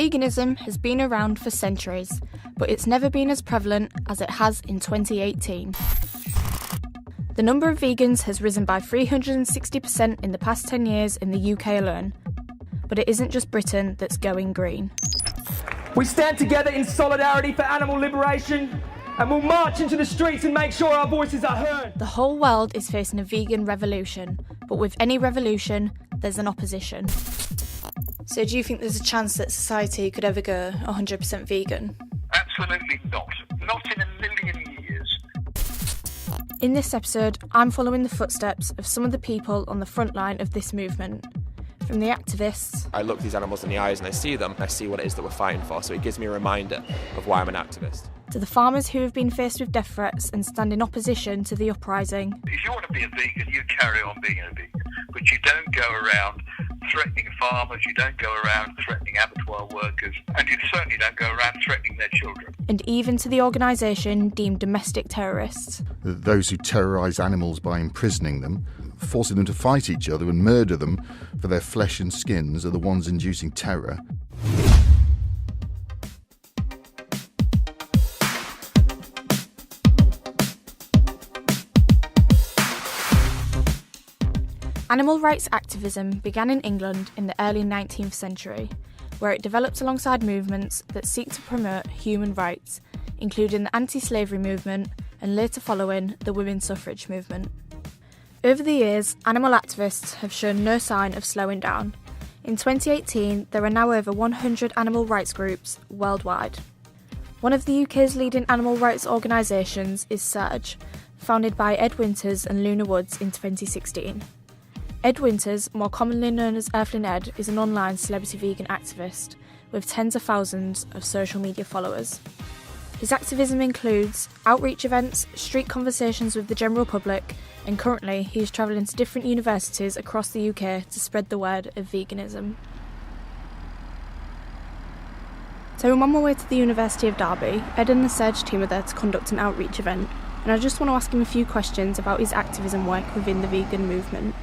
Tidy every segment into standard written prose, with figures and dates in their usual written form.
Veganism has been around for centuries, but it's never been as prevalent as it has in 2018. The number of vegans has risen by 360% in the past 10 years in the UK alone. But it isn't just Britain that's going green. We stand together in solidarity for animal liberation, and we'll march into the streets and make sure our voices are heard. The whole world is facing a vegan revolution, but with any revolution, there's an opposition. So do you think there's a chance that society could ever go 100% vegan? Absolutely not. Not in a million years. In this episode, I'm following the footsteps of some of the people on the front line of this movement. From the activists. I look these animals in the eyes and I see them, and I see what it is that we're fighting for, so it gives me a reminder of why I'm an activist. To the farmers who have been faced with death threats and stand in opposition to the uprising. If you want to be a vegan, you carry on being a vegan, but you don't go around threatening farmers, you don't go around threatening abattoir workers, and you certainly don't go around threatening their children. And even to the organisation deemed domestic terrorists. Those who terrorise animals by imprisoning them, forcing them to fight each other and murder them for their flesh and skins are the ones inducing terror. Animal rights activism began in England in the early 19th century, where it developed alongside movements that seek to promote human rights, including the anti-slavery movement and later following the women's suffrage movement. Over the years, animal activists have shown no sign of slowing down. In 2018, there are now over 100 animal rights groups worldwide. One of the UK's leading animal rights organisations is Surge, founded by Ed Winters and Luna Woods in 2016. Ed Winters, more commonly known as Earthling Ed, is an online celebrity vegan activist with tens of thousands of social media followers. His activism includes outreach events, street conversations with the general public, and currently he is travelling to different universities across the UK to spread the word of veganism. So I'm on my way to the University of Derby. Ed and the Surge team are there to conduct an outreach event, and I just want to ask him a few questions about his activism work within the vegan movement.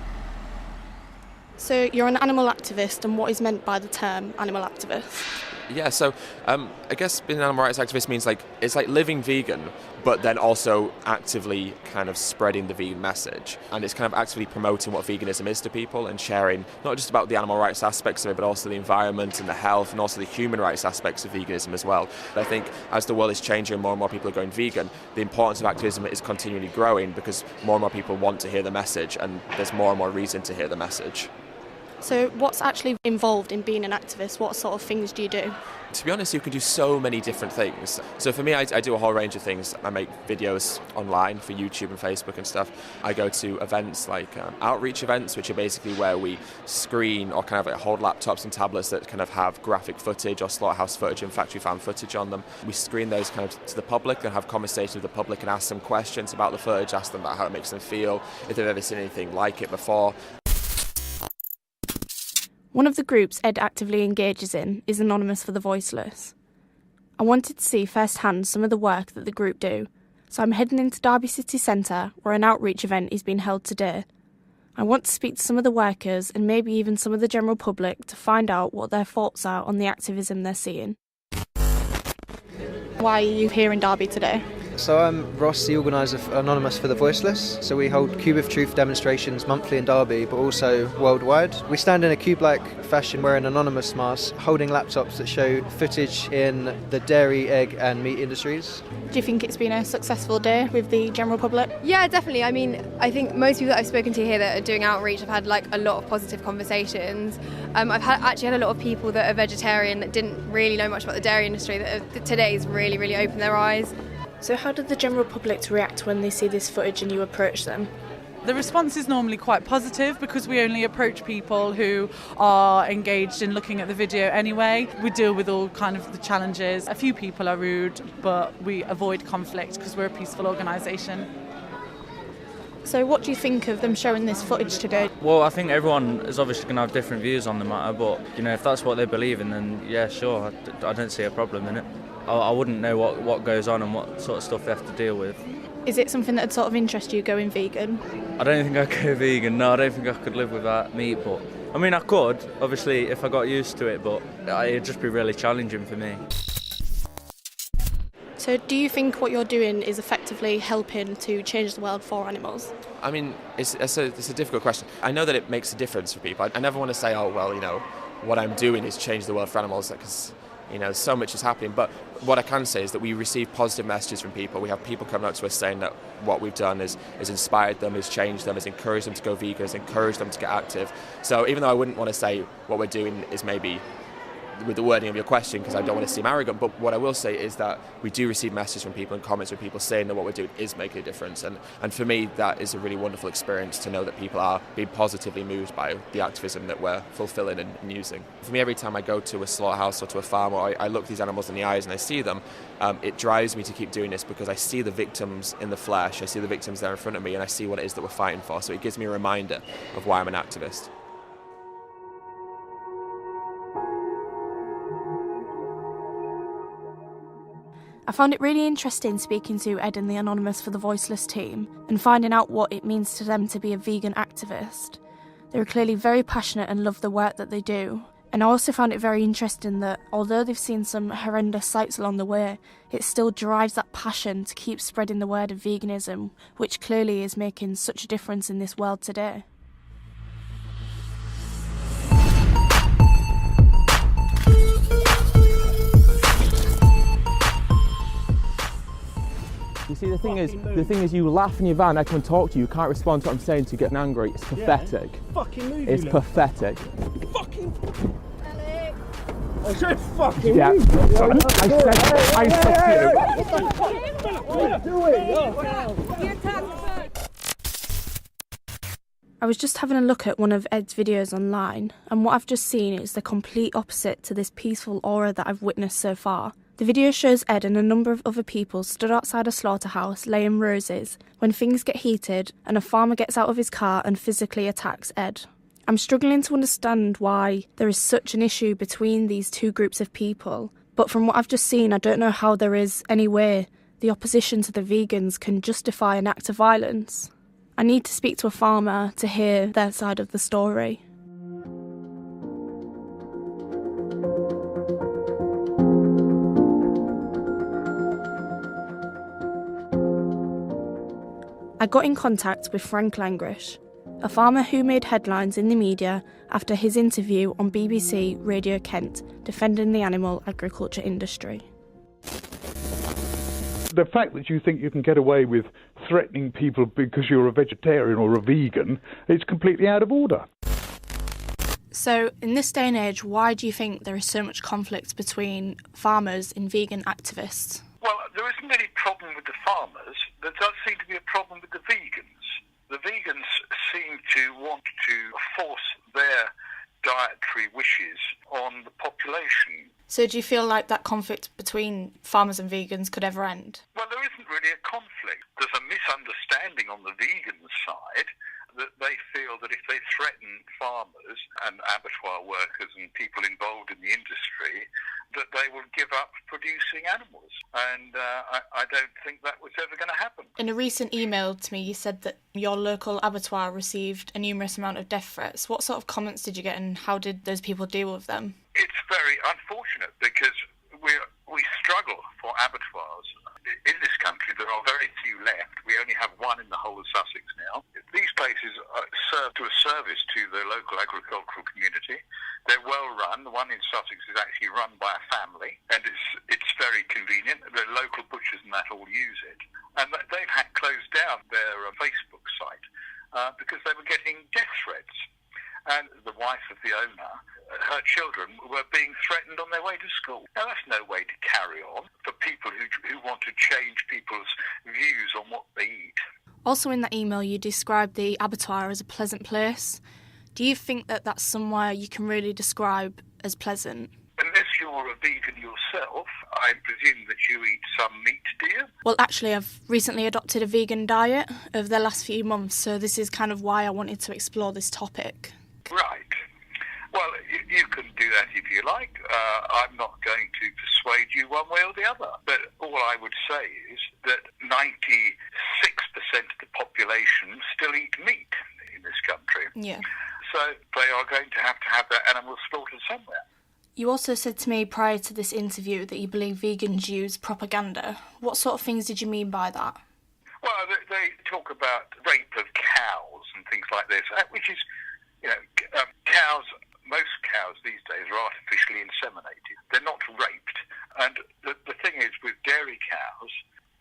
So you're an animal activist, and what is meant by the term animal activist? Yeah, so I guess being an animal rights activist means it's like living vegan, but then also actively kind of spreading the vegan message. And it's kind of actively promoting what veganism is to people and sharing not just about the animal rights aspects of it, but also the environment and the health and also the human rights aspects of veganism as well. I think as the world is changing and more people are going vegan, the importance of activism is continually growing because more and more people want to hear the message and there's more and more reason to hear the message. So what's actually involved in being an activist? What sort of things do you do? To be honest, you can do so many different things. So for me, I do a whole range of things. I make videos online for YouTube and Facebook and stuff. I go to events like outreach events, which are basically where we screen or kind of hold laptops and tablets that kind of have graphic footage or slaughterhouse footage and factory farm footage on them. We screen those kind of to the public and have conversations with the public and ask them questions about the footage, ask them about how it makes them feel, if they've ever seen anything like it before. One of the groups Ed actively engages in is Anonymous for the Voiceless. I wanted to see firsthand some of the work that the group do, so I'm heading into Derby City Centre where an outreach event is being held today. I want to speak to some of the workers and maybe even some of the general public to find out what their thoughts are on the activism they're seeing. Why are you here in Derby today? So I'm Ross, the organiser of Anonymous for the Voiceless. So we hold Cube of Truth demonstrations monthly in Derby, but also worldwide. We stand in a cube-like fashion wearing anonymous masks, holding laptops that show footage in the dairy, egg and meat industries. Do you think it's been a successful day with the general public? Yeah, definitely. I mean, I think most people that I've spoken to here that are doing outreach have had a lot of positive conversations. I've actually had a lot of people that are vegetarian that didn't really know much about the dairy industry that today's really opened their eyes. So how did the general public react when they see this footage and you approach them? The response is normally quite positive because we only approach people who are engaged in looking at the video anyway. We deal with all kind of the challenges. A few people are rude, but we avoid conflict because we're a peaceful organisation. So what do you think of them showing this footage today? Well, I think everyone is obviously going to have different views on the matter, but if that's what they believe in, then yeah, sure, I don't see a problem in it. I wouldn't know what goes on and what sort of stuff they have to deal with. Is it something that would sort of interest you going vegan? I don't think I'd go vegan, no, I don't think I could live without meat, but I mean, I could, obviously, if I got used to it, but it'd just be really challenging for me. So do you think what you're doing is effectively helping to change the world for animals? I mean, it's a difficult question. I know that it makes a difference for people. I never want to say, oh, well, what I'm doing is change the world for animals, because, so much is happening. But what I can say is that we receive positive messages from people. We have people coming up to us saying that what we've done is inspired them, has changed them, has encouraged them to go vegan, has encouraged them to get active. So even though I wouldn't want to say what we're doing is maybe with the wording of your question, because I don't want to seem arrogant, but what I will say is that we do receive messages from people and comments from people saying that what we're doing is making a difference, and for me that is a really wonderful experience to know that people are being positively moved by the activism that we're fulfilling and using. For me, every time I go to a slaughterhouse or to a farm, or I look these animals in the eyes and I see them, it drives me to keep doing this, because I see the victims in the flesh, I see the victims there in front of me, and I see what it is that we're fighting for, so it gives me a reminder of why I'm an activist. I found it really interesting speaking to Ed and the Anonymous for the Voiceless team and finding out what it means to them to be a vegan activist. They were clearly very passionate and love the work that they do. And I also found it very interesting that although they've seen some horrendous sights along the way, it still drives that passion to keep spreading the word of veganism, which clearly is making such a difference in this world today. You see, the thing is, you laugh in your van, I come and talk to you, you can't respond to what I'm saying, so you get angry. It's pathetic. Yeah. Fucking move, it's pathetic. Fucking Alex! I said fucking yeah. move. I said to you. What are you doing? I was just having a look at one of Ed's videos online, and what I've just seen is the complete opposite to this peaceful aura that I've witnessed so far. The video shows Ed and a number of other people stood outside a slaughterhouse laying roses when things get heated and a farmer gets out of his car and physically attacks Ed. I'm struggling to understand why there is such an issue between these two groups of people, but from what I've just seen, I don't know how there is any way the opposition to the vegans can justify an act of violence. I need to speak to a farmer to hear their side of the story. I got in contact with Frank Langrish, a farmer who made headlines in the media after his interview on BBC Radio Kent defending the animal agriculture industry. The fact that you think you can get away with threatening people because you're a vegetarian or a vegan is completely out of order. So, in this day and age, why do you think there is so much conflict between farmers and vegan activists? Well, there isn't any problem with the farmers. There does seem to be a problem with the vegans. The vegans seem to want to force their dietary wishes on the population. So do you feel like that conflict between farmers and vegans could ever end? Well, there isn't really a conflict. There's a misunderstanding on the vegan side that they feel that if they threaten farmers and abattoir workers and people involved in the industry, that they will give up producing animals. And I don't think that was ever going to happen. In a recent email to me, you said that your local abattoir received a numerous amount of death threats. What sort of comments did you get, and how did those people deal with them? It's very unfortunate because we struggle for abattoirs. In this country, there are very few left. We only have one in the whole of Sussex now. These places serve to a service to the local agricultural community. They're well run. The one in Sussex is actually run by a family, and it's very convenient. The local butchers and that all use it. And they've had closed down their Facebook site because they were getting death threats. And the wife of the owner, her children were being threatened on their way to school. Now, that's no way to carry on for people who want to change people's views on what they eat. Also in that email, you described the abattoir as a pleasant place. Do you think that that's somewhere you can really describe as pleasant? Unless you're a vegan yourself, I presume that you eat some meat, do you? Well, actually, I've recently adopted a vegan diet over the last few months, so this is kind of why I wanted to explore this topic. Right. Well, you can do that if you like. I'm not going to persuade you one way or the other. But all I would say is that 96% of the population still eat meat in this country. Yeah. So So they are going to have their animals slaughtered somewhere. You also said to me prior to this interview that you believe vegans use propaganda. What sort of things did you mean by that? Well, they talk about rape of cows and things like this, which is, cows, most cows these days are artificially inseminated. They're not raped. And the thing is, with dairy cows,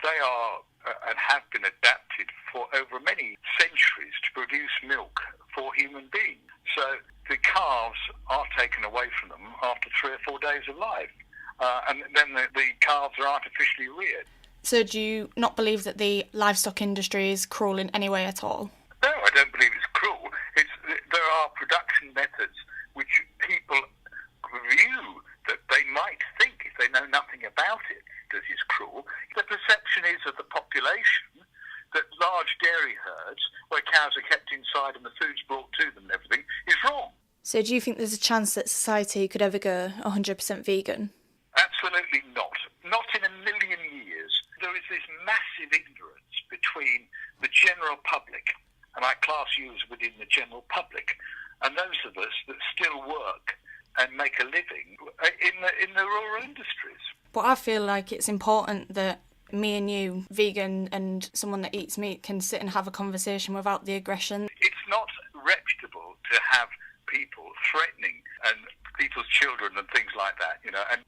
they are and have been adapted for over many centuries to produce milk for human beings. So the calves are taken away from them after 3 or 4 days of life. And then the calves are artificially reared. So do you not believe that the livestock industry is cruel in any way at all? No, I don't believe it's cruel. There are production methods which people view that they might think, if they know nothing about it, that is cruel. The perception is of the population that large dairy herds, where cows are kept inside and the food's brought to them and everything, is wrong. So do you think there's a chance that society could ever go 100% vegan? Absolutely not. Not in a million years. There is this massive ignorance between the general public, and I class you as within the general public, and those of us that still work and make a living in the rural industries. But I feel like it's important that me and you, vegan and someone that eats meat, can sit and have a conversation without the aggression. It's not reputable to have people threatening and people's children and things like that, And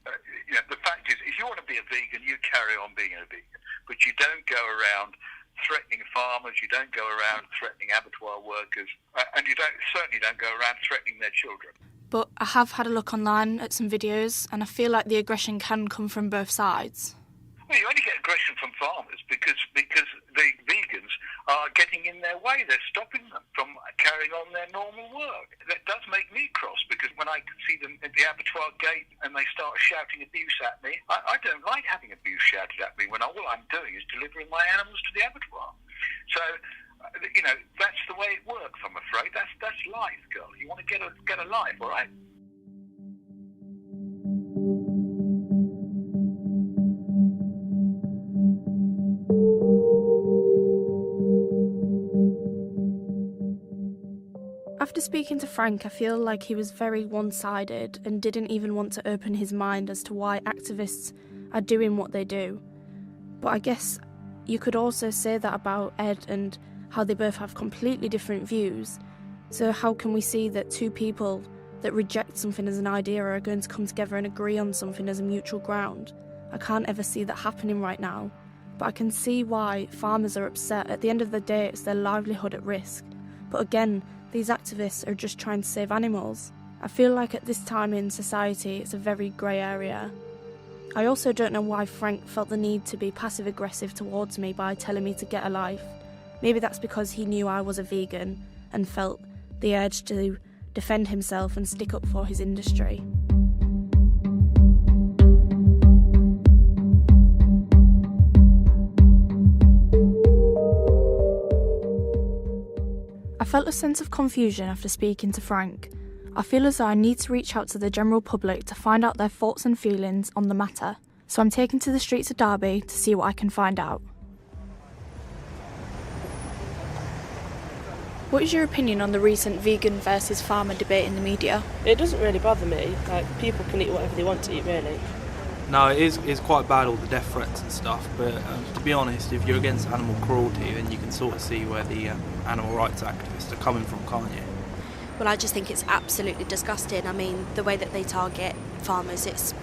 the fact is, if you want to be a vegan, you carry on being a vegan, but you don't go around threatening farmers, you don't go around threatening abattoir workers, and you certainly don't go around threatening their children. But I have had a look online at some videos, and I feel like the aggression can come from both sides. Well, you only get aggression from farmers because the vegans are getting in their way. They're stopping them from carrying on their normal work. That does make me cross, because when I see them at the abattoir gate and they start shouting abuse at me, I don't like having abuse shouted at me when all I'm doing is delivering my animals to the abattoir. So, that's the way it works, I'm afraid. That's life, girl. You want to get a life, all right? After speaking to Frank, I feel like he was very one-sided and didn't even want to open his mind as to why activists are doing what they do. But I guess you could also say that about Ed and how they both have completely different views. So how can we see that two people that reject something as an idea are going to come together and agree on something as a mutual ground? I can't ever see that happening right now. But I can see why farmers are upset. At the end of the day, it's their livelihood at risk. But again, these activists are just trying to save animals. I feel like at this time in society, it's a very grey area. I also don't know why Frank felt the need to be passive-aggressive towards me by telling me to get a life. Maybe that's because he knew I was a vegan and felt the urge to defend himself and stick up for his industry. I felt a sense of confusion after speaking to Frank. I feel as though I need to reach out to the general public to find out their thoughts and feelings on the matter, so I'm taken to the streets of Derby to see what I can find out. What is your opinion on the recent vegan versus farmer debate in the media? It doesn't really bother me. People can eat whatever they want to eat, really. No, it's quite bad, all the death threats and stuff, but to be honest, if you're against animal cruelty, then you can sort of see where the animal rights activists are coming from, can't you? Well, I just think it's absolutely disgusting. I mean, the way that they target farmers, it's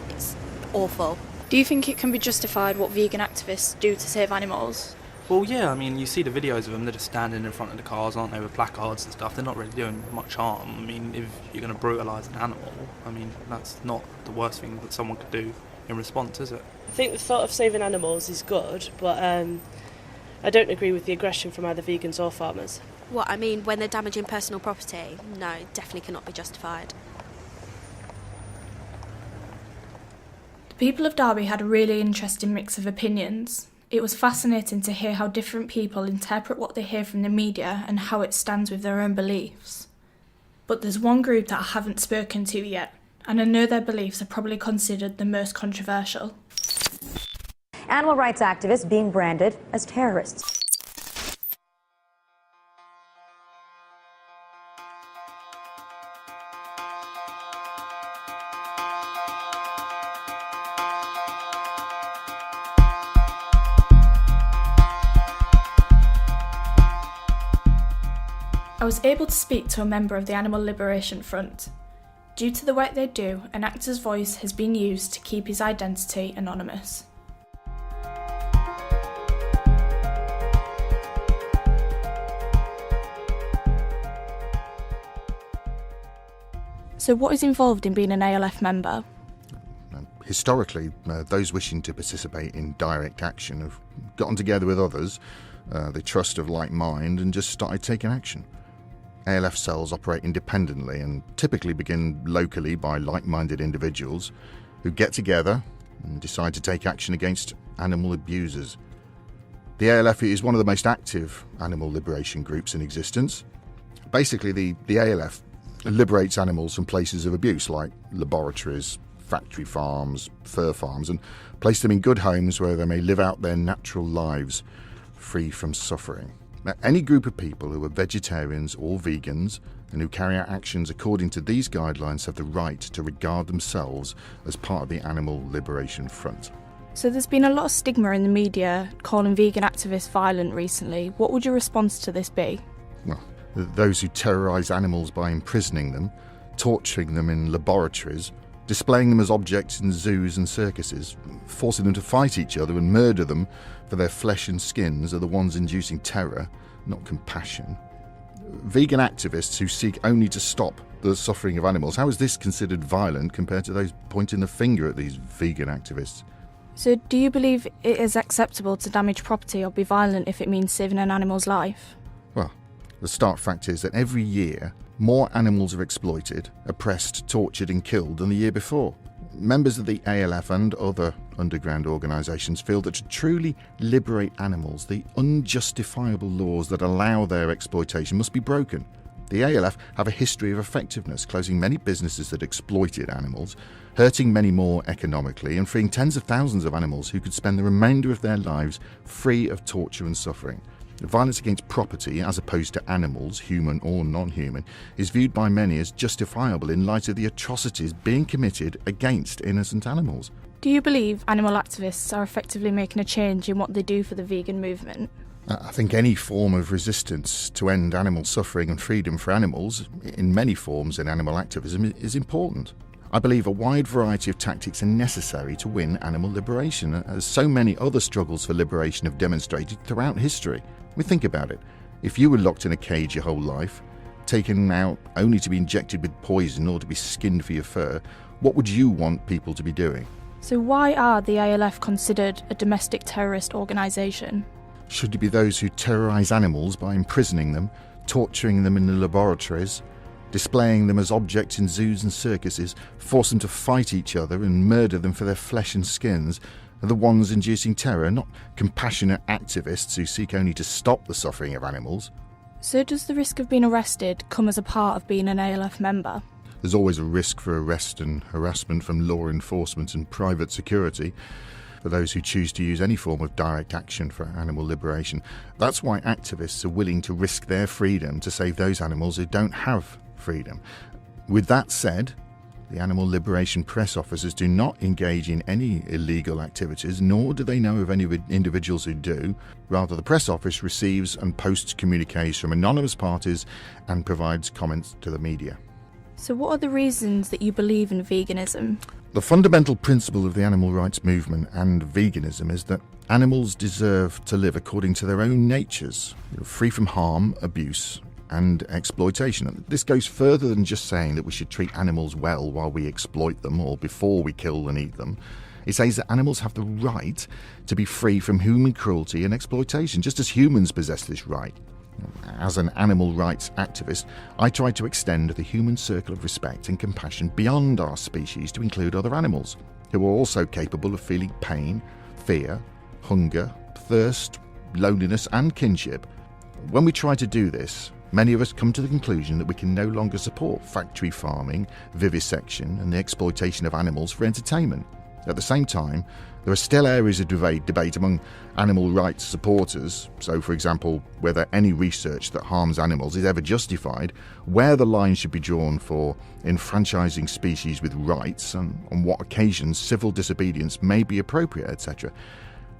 awful. Do you think it can be justified what vegan activists do to save animals? Well, yeah, I mean, you see the videos of them, they're just standing in front of the cars, aren't they, with placards and stuff. They're not really doing much harm. I mean, if you're going to brutalise an animal, I mean, that's not the worst thing that someone could do in response, is it? I think the thought of saving animals is good, but I don't agree with the aggression from either vegans or farmers. What, I mean, when they're damaging personal property? No, definitely cannot be justified. The people of Derby had a really interesting mix of opinions. It was fascinating to hear how different people interpret what they hear from the media and how it stands with their own beliefs. But there's one group that I haven't spoken to yet, and I know their beliefs are probably considered the most controversial. Animal rights activists being branded as terrorists. was able to speak to a member of the Animal Liberation Front. Due to the work they do, an actor's voice has been used to keep his identity anonymous. So what is involved in being an ALF member? Historically, those wishing to participate in direct action have gotten together with others, the trust of like mind, and just started taking action. ALF cells operate independently and typically begin locally by like-minded individuals who get together and decide to take action against animal abusers. The ALF is one of the most active animal liberation groups in existence. Basically, the ALF liberates animals from places of abuse like laboratories, factory farms, fur farms, and place them in good homes where they may live out their natural lives free from suffering. Now, any group of people who are vegetarians or vegans and who carry out actions according to these guidelines have the right to regard themselves as part of the Animal Liberation Front. So there's been a lot of stigma in the media calling vegan activists violent recently. What would your response to this be? Well, those who terrorise animals by imprisoning them, torturing them in laboratories, displaying them as objects in zoos and circuses, forcing them to fight each other and murder them for their flesh and skins are the ones inducing terror, not compassion. Vegan activists who seek only to stop the suffering of animals, how is this considered violent compared to those pointing the finger at these vegan activists? So do you believe it is acceptable to damage property or be violent if it means saving an animal's life? Well, the stark fact is that every year more animals are exploited, oppressed, tortured and killed than the year before. Members of the ALF and other underground organisations feel that to truly liberate animals, the unjustifiable laws that allow their exploitation must be broken. The ALF have a history of effectiveness, closing many businesses that exploited animals, hurting many more economically, and freeing tens of thousands of animals who could spend the remainder of their lives free of torture and suffering. Violence against property, as opposed to animals, human or non-human, is viewed by many as justifiable in light of the atrocities being committed against innocent animals. Do you believe animal activists are effectively making a change in what they do for the vegan movement? I think any form of resistance to end animal suffering and freedom for animals, in many forms in animal activism, is important. I believe a wide variety of tactics are necessary to win animal liberation, as so many other struggles for liberation have demonstrated throughout history. We think about it. If you were locked in a cage your whole life, taken out only to be injected with poison or to be skinned for your fur, what would you want people to be doing? So why are the ALF considered a domestic terrorist organisation? Should it be those who terrorise animals by imprisoning them, torturing them in the laboratories, displaying them as objects in zoos and circuses, force them to fight each other and murder them for their flesh and skins, are the ones inducing terror, not compassionate activists who seek only to stop the suffering of animals? So does the risk of being arrested come as a part of being an ALF member? There's always a risk for arrest and harassment from law enforcement and private security for those who choose to use any form of direct action for animal liberation. That's why activists are willing to risk their freedom to save those animals who don't have freedom. With that said, the Animal Liberation Press officers do not engage in any illegal activities, nor do they know of any individuals who do. Rather, the press office receives and posts communiques from anonymous parties and provides comments to the media. So what are the reasons that you believe in veganism? The fundamental principle of the animal rights movement and veganism is that animals deserve to live according to their own natures, free from harm, abuse and exploitation. This goes further than just saying that we should treat animals well while we exploit them or before we kill and eat them. It says that animals have the right to be free from human cruelty and exploitation, just as humans possess this right. As an animal rights activist, I try to extend the human circle of respect and compassion beyond our species to include other animals, who are also capable of feeling pain, fear, hunger, thirst, loneliness and kinship. When we try to do this, many of us come to the conclusion that we can no longer support factory farming, vivisection and the exploitation of animals for entertainment. At the same time, there are still areas of debate among animal rights supporters, so for example, whether any research that harms animals is ever justified, where the line should be drawn for enfranchising species with rights, and on what occasions civil disobedience may be appropriate, etc.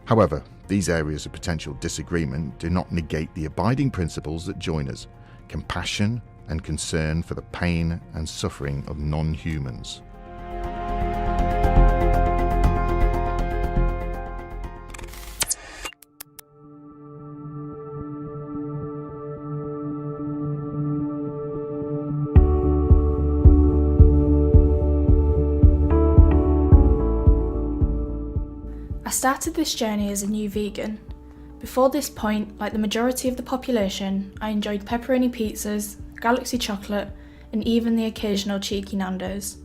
However, these areas of potential disagreement do not negate the abiding principles that join us: compassion and concern for the pain and suffering of non-humans. I started this journey as a new vegan. Before this point, like the majority of the population, I enjoyed pepperoni pizzas, Galaxy chocolate, and even the occasional cheeky Nando's.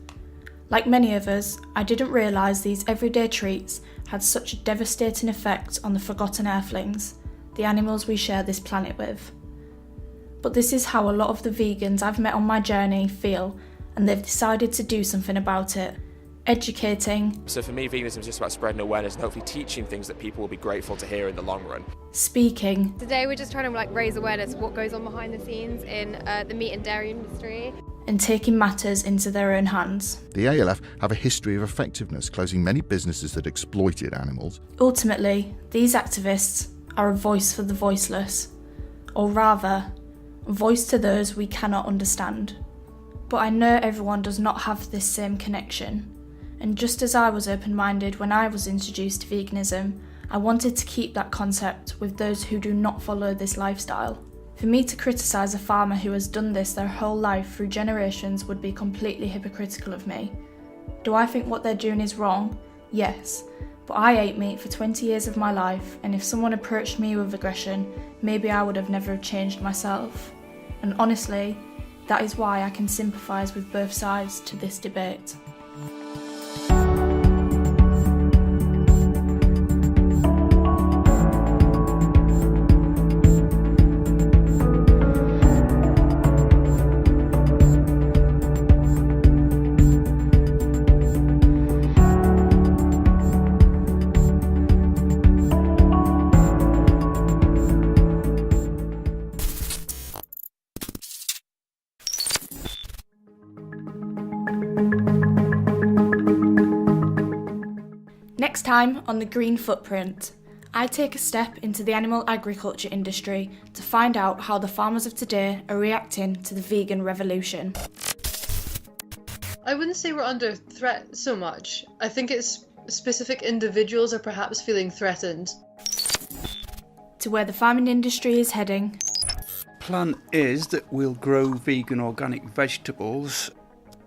Like many of us, I didn't realise these everyday treats had such a devastating effect on the forgotten Earthlings, the animals we share this planet with. But this is how a lot of the vegans I've met on my journey feel, and they've decided to do something about it. Educating. So for me, veganism is just about spreading awareness and hopefully teaching things that people will be grateful to hear in the long run. Speaking. Today we're just trying to raise awareness of what goes on behind the scenes in the meat and dairy industry. And taking matters into their own hands. The ALF have a history of effectiveness, closing many businesses that exploited animals. Ultimately, these activists are a voice for the voiceless, or rather, a voice to those we cannot understand. But I know everyone does not have this same connection. And just as I was open-minded when I was introduced to veganism, I wanted to keep that concept with those who do not follow this lifestyle. For me to criticise a farmer who has done this their whole life through generations would be completely hypocritical of me. Do I think what they're doing is wrong? Yes. But I ate meat for 20 years of my life, and if someone approached me with aggression, maybe I would have never changed myself. And honestly, that is why I can sympathise with both sides to this debate. Next time on The Green Footprint, I take a step into the animal agriculture industry to find out how the farmers of today are reacting to the vegan revolution. I wouldn't say we're under threat so much. I think it's specific individuals are perhaps feeling threatened. To where the farming industry is heading. Plan is that we'll grow vegan organic vegetables.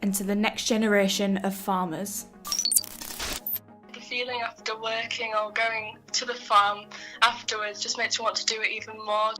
And to the next generation of farmers. Feeling after working or going to the farm afterwards just makes me want to do it even more.